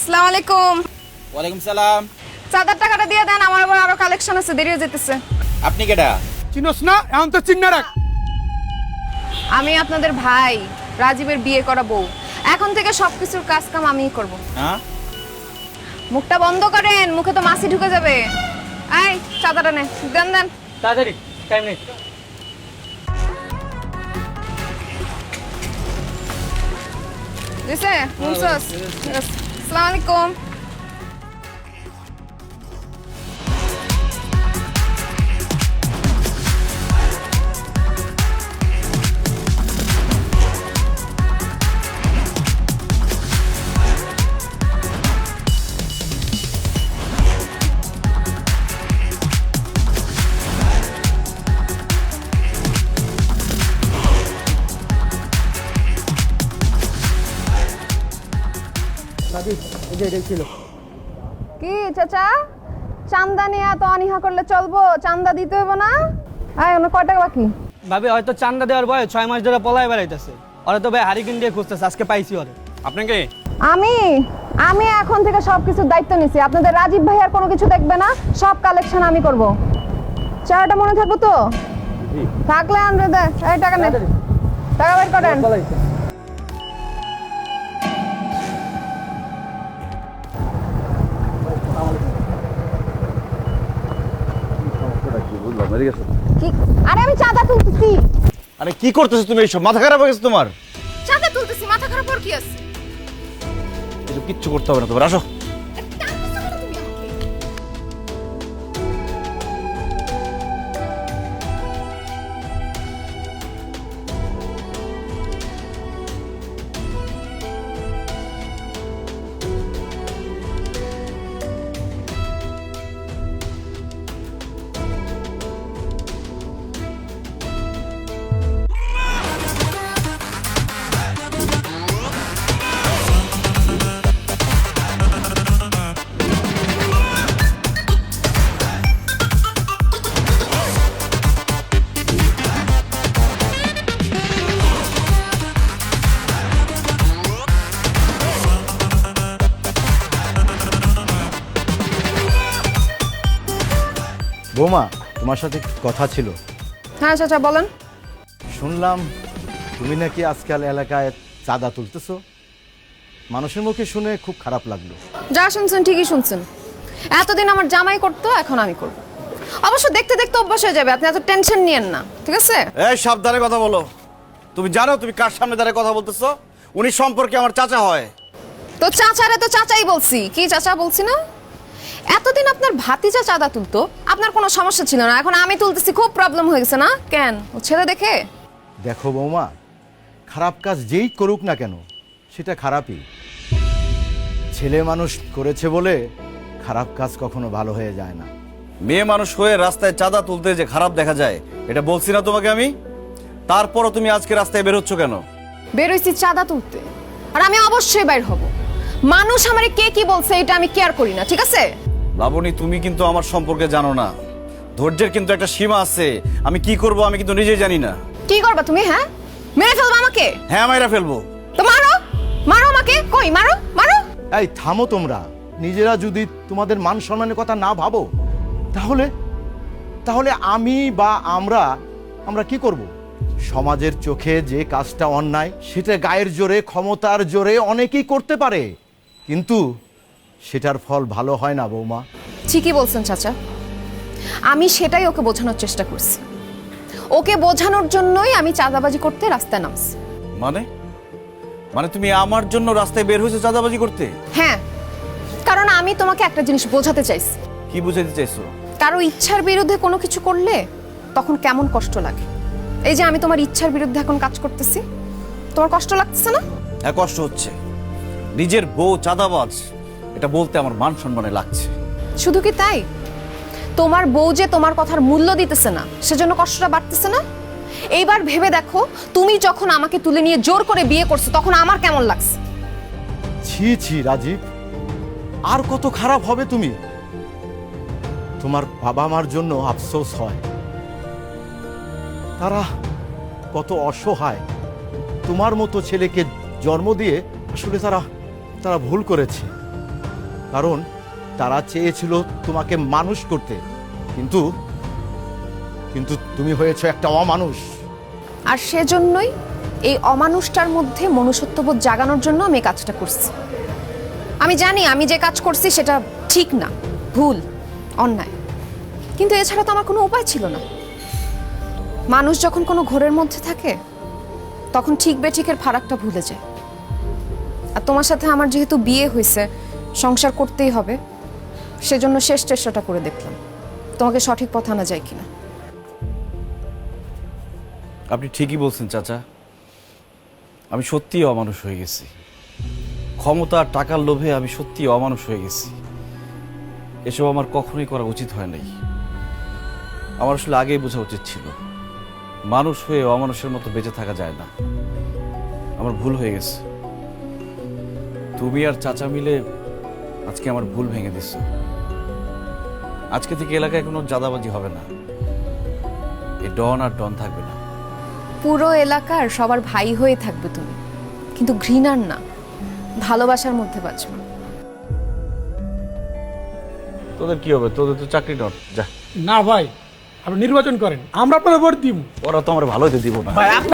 আসসালামু আলাইকুম। ওয়ালাইকুম সালাম। চাঁদার টাকাটা দিয়ে দেন, আমার আবার আরো কালেকশন আছে, দেরি হয়ে যেতেছে। আপনি কেডা? চিনোস না? এখন তো চিন্না রাখ। আমি আপনাদের ভাই রাজীবের বিয়ে করা বউ। এখন থেকে সবকিছুর কাজ কাম আমিই করব। হ্যাঁ, মুখটা বন্ধ করেন, মুখে তো মাছি ঢুকে যাবে। এই চাঁদাটা নে, দেন দেন তাড়াতাড়ি, টাইম নেই। দিছে মুনসাস। ঠিক আছে, আসসালামু আলাইকুম। দাদি, এই যে এটাই ছিল। কি চাচা, চান্দা নিয়ে এত অনীহা করলে চলবো? চান্দা দিতে হইব না? এই ওনার কয় টাকা বাকি? ভাবি হয়তো চান্দা দেওয়ার বয়স 6 মাস ধরে পলায় বেড়াইতেছে। ওরা তো ভাই হারিকেন দিয়ে খুঁজতেছে, আজকে পাইছি ওরে। আপনাকে আমি আমি এখন থেকে সবকিছুর দায়িত্ব নিছি। আপনাদের রাজীব ভাই আর কোনো কিছু দেখবে না, সব কালেকশন আমি করব। চারটা মনে থাকবো তো? থাকলে আনরে দে। এই টাকা নে, টাকা বের করেন। কি? আরে আমি চাঁদা তুলতেছি। আরে কি করতেছো তুমি? এইসব মাথা খারাপ হয়ে গেছে তোমার? চাঁদা তুলতেছি, মাথা খারাপ আর কি আছে? এসব কিচ্ছু করতে হবে না তোমার, আসো। বৌমা, তোমার সাথে কথা ছিল। হ্যাঁ চাচা বলেন। শুনলাম তুমি নাকি আজকাল এলাকায় চাঁদা তুলতেছো। মানুষের মুখে শুনে খুব খারাপ লাগলো। যা শুনছেন ঠিকই শুনছেন। এতদিন আমার জামাই করতো, এখন আমি করব। অবশ্য দেখতে দেখতে অভ্যাস হয়ে যাবে, আপনি এত টেনশন নিয়েন না, ঠিক আছে? এই সাবধানে কথা বলো। তুমি জানো তুমি কার সামনে দাঁড়িয়ে কথা বলতেছো? উনি সম্পর্কে আমার চাচা হয়। তো চাচারে তো চাচাই বলছি, কি চাচা বলছি না? এতদিন আপনার ভাতিজা চাঁদা তুলতো, আপনার কোনো সমস্যা ছিল না, এখন আমি তুলতেছি, খুব প্রবলেম হয়ে গেছে না? কেন, ও ছেলে দেখে? দেখো বৌমা, খারাপ কাজ যেই করুক না কেন সেটা খারাপই। ছেলে মানুষ করেছে বলে খারাপ কাজ কখনো ভালো হয়ে যায় না। মেয়ে মানুষ হয়ে রাস্তায় চাঁদা তুলতে যে খারাপ দেখা যায়, এটা বলছি না তোমাকে আমি? তারপরও তুমি আজকে রাস্তায় বেরোচ্ছ কেন? বেরোইছি চাঁদা তুলতে, আর আমি অবশ্যই বাইর হব। মানুষ আমারে কে কি বলছে এটা আমি কেয়ার করি না, ঠিক আছে? লাবণী, তুমি কিন্তু আমার সম্পর্কে জানো না। ধৈর্যের কিন্তু একটা সীমা আছে। আমি কি করব আমি কিন্তু নিজেই জানি না। কি করবা তুমি? হ্যাঁ, মেরে ফেলবা আমাকে? হ্যাঁ, মাইরা ফেলবো। তো মারো, মারো আমাকে, কই মারো মারো। এই থামো তোমরা। নিজেরা যদি তোমাদের মান সম্মানের কথা না ভাবো তাহলে তাহলে আমি বা আমরা কি করব? সমাজের চোখে যে কাজটা অন্যায় সেটা গায়ের জোরে, ক্ষমতার জোরে অনেকেই করতে পারে, কিন্তু সেটার ফল ভালো হয় না বৌমা। ঠিকই বলছেন চাচা, আমি সেটাই ওকে বোঝানোর চেষ্টা করছি। ওকে বোঝানোর জন্যই আমি চাঁদাবাজি করতে রাস্তায় নামছি। মানে মানে তুমি আমার জন্য রাস্তায় বের হয়েছো চাঁদাবাজি করতে? হ্যাঁ, কারণ আমি তোমাকে একটা জিনিস বোঝাতে চাইছি। কি বুঝাইতে চাইছো? কারো ইচ্ছার বিরুদ্ধে কোনো কিছু করলে তখন কেমন কষ্ট লাগে। এই যে আমি তোমার ইচ্ছার বিরুদ্ধে এখন কাজ করতেছি, তোমার কষ্ট লাগতেছে না? হ্যাঁ, কষ্ট হচ্ছে। নিজের বউ চাঁদাবাজ, এটা বলতে আমার মান সম্মানে লাগছে। শুধু কি তাই, তোমার বউ যে তোমার কথার মূল্য দিতেছে না, সেজন্য কষ্টটা বাড়তেছে না? এইবার ভেবে দেখো, তুমি যখন আমাকে তুলে নিয়ে জোর করে বিয়ে করছো তখন আমার কেমন লাগছে। ছি ছি রাজীব, আর কত খারাপ হবে তুমি? তোমার বাবা মার জন্য আফসোস হয়। তারা কত অসহায়। তোমার মতো ছেলেকে জন্ম দিয়ে আসলে তারা ভুল করেছে। কারণ তারা চেয়েছিল তোমাকে মানুষ করতে, কিন্তু কিন্তু তুমি হয়েছো একটা অমানুষ। আর সেজন্যই এই অমানুষটার মধ্যে মনুষ্যত্ববোধ জাগানোর জন্য আমি এই কাজটা করছি। আমি জানি আমি যে কাজ করছি সেটা ঠিক না, ভুল, অন্যায়, কিন্তু এছাড়া তো আমার কোনো উপায় ছিল না। মানুষ যখন কোনো ঘোরের মধ্যে থাকে তখন ঠিক বেঠিকের ফারাকটা ভুলে যায়। আর তোমার সাথে আমার যেহেতু বিয়ে হয়েছে, সংসার করতেই হবে, সেজন্য শেষ চেষ্টাটা করে দেখলাম তোমাকে সঠিক পথ আনা যায় কিনা। আপনি ঠিকই বলছেন চাচা, আমি সত্যিই অমানুষ হয়ে গেছি। ক্ষমতা আর টাকার লোভে আমি সত্যিই অমানুষ হয়ে গেছি। এসব আমার কখনোই করা উচিত হয় নাই। আমার আসলে আগেই বোঝা উচিত ছিল, মানুষ হয়ে অমানুষের মতো বেঁচে থাকা যায় না। আমার ভুল হয়ে গেছে। তুমি আর চাচা মিলে আজকে আমার ভুল ভেঙে দিচ্ছ। আজকে থেকে এলাকায় কোনো জাদাবাজি হবে না, এই ডন আর ডন থাকবে না। পুরো এলাকার সবার ভাই হয়ে থাকবে তুমি, কিন্তু ঘৃণার না, ভালোবাসার মধ্যে বাঁচবে। তোদের কি হবে? তোদের তো চাকরি ডন। যা, না ভাই, আপনি নির্বাচন করেন, আমরা আপনার ভোট দিব। ওরা তো আমার ভালোই তো দিব না।